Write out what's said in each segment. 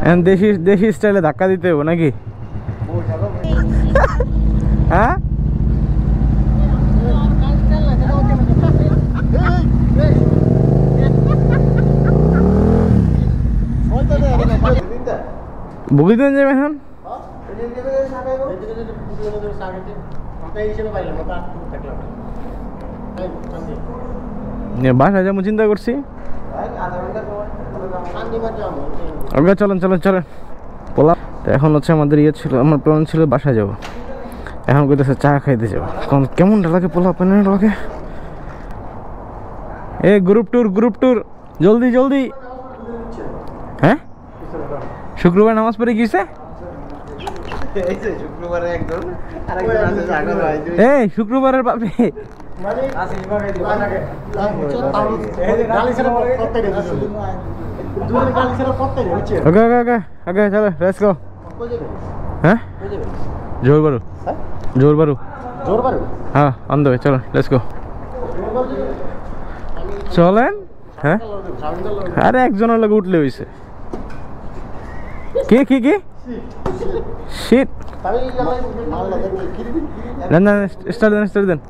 এখন দেশি দেশি স্টাইলে ধাক্কা দিতে হবে নাকি? হ্যাঁ বগিদেন যাবে এখন বাসায় যাবো চিন্তা করছি। ওকে চলেন চলেন চলেন পোলা। তো এখন হচ্ছে আমাদের ইয়ে ছিল, আমার প্ল্যান ছিল বাসায় যাবো। এখন কইতেছে চা খাইতে যাবো। কারণ কেমনটা লাগে পোলা পানের লাগে। এ গ্রুপ ট্যুর জলদি জলদি। হ্যাঁ শুক্রবার নামাজ পড়ে গিয়েছে। এই শুক্রবারের বাপে ওকে ওকে ওকে ওকে চলো লেটস গো। হ্যাঁ জোরবারু হ্যাঁ অন দ্য ওয়ে, চলো লেটস গো চলেন। হ্যাঁ আরে একজনের লোক উঠলে হইছে। কি কি কি শিট না না স্টার্ট দেন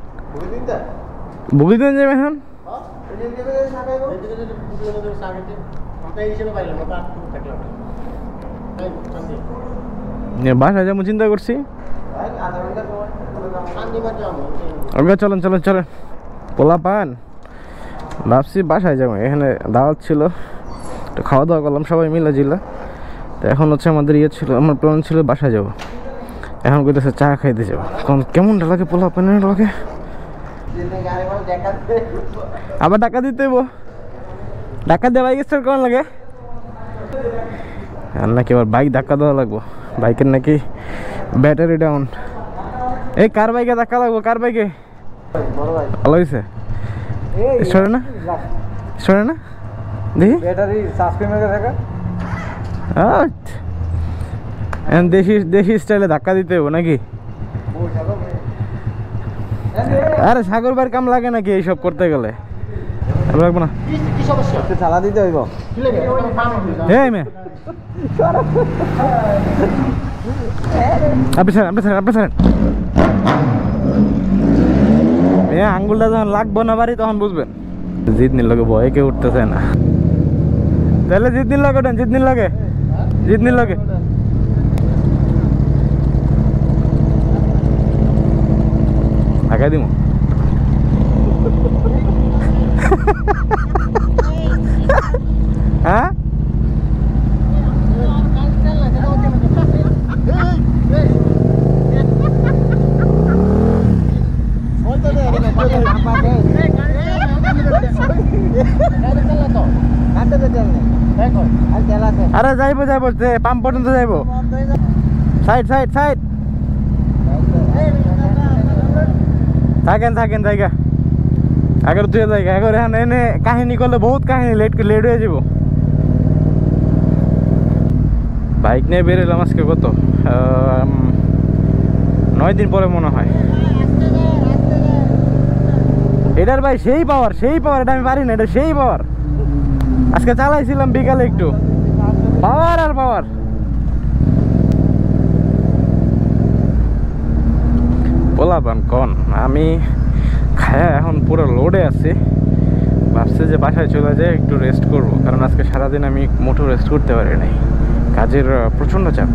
বগিদেন যাবে এখন বাসায় যাবো চিন্তা করছি। ওকে চলেন চলেন চলেন পোলা পান ভাবছি বাসায় যাবো। এখানে দাওয়াত ছিল, তো খাওয়া দাওয়া করলাম সবাই মিলে জিল্লা। তো এখন হচ্ছে আমাদের ইয়ে ছিল, আমার প্ল্যান ছিল বাসায় যাবো। এখন কইতেছে চা খাইতে যাবো। কারণ কেমনটা লাগে পোলা পানের লাগে। আবার টাকা দিতে হইব, টাকা দিয়ে বাইক স্টার্ট করার লাগে। আর নাকি আবার বাইক ধাক্কা দেওয়া লাগবো, বাইকের নাকি ব্যাটারি ডাউন। এই কার বাইকে ধাক্কা লাগবো? কার বাইকে? ভালো হয়েছে স্টোরে না দেখি ব্যাটারি দেশি স্টাইলে ধাক্কা দিতে হবে নাকি? আরে সাগর ভাইয়ের কাম লাগে নাকি এইসব করতে গেলে? লাগবো না, চালা দিতে হইব। আপনি ছাড়েন আঙ্গুলটা যখন লাগবো না বাড়ি তখন বুঝবেন। জিতনির লগে ভয়ে কেউ উঠতেছে না। তাহলে জিতনির লাগে ওঠেন, জিতনির লাগে আগাই দিব। হ্যাঁ আরে যাইবো পাম্প পর্যন্ত যাইবো। সাইড থাকেন জায়গা আগের দুই জায়গা এখন এনে কাহিনী করলে বহুত কাহিনী লেট হয়ে যাব। বাইক নিয়ে বেরোলাম আজকে কত 9 দিন পরে মনে হয়। এটার ভাই সেই পাওয়ার এটা আমি পারি না, এটা সেই পাওয়ার। আজকে চালাইছিলাম বিকালে একটু, পাওয়ার আর পাওয়ার। বলাবান কন আমি খায়া এখন পুরো লোডে আছি। ভাবছি যে বাসায় চলে যায় একটু রেস্ট করব, কারণ আজকে সারাদিন আমি মোটেও রেস্ট করতে পারি নাই, কাজের প্রচণ্ড চাপ।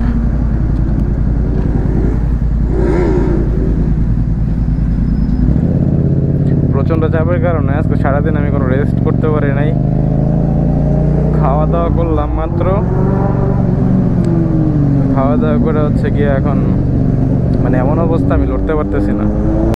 প্রচণ্ড চাপের কারণে আজকে সারাদিন আমি কোনো রেস্ট করতে পারি নাই। খাওয়া দাওয়া করলাম মাত্র, খাওয়া দাওয়া করে হচ্ছে গিয়ে এখন মানে এমন অবস্থা আমি লড়তে পারতেছি না।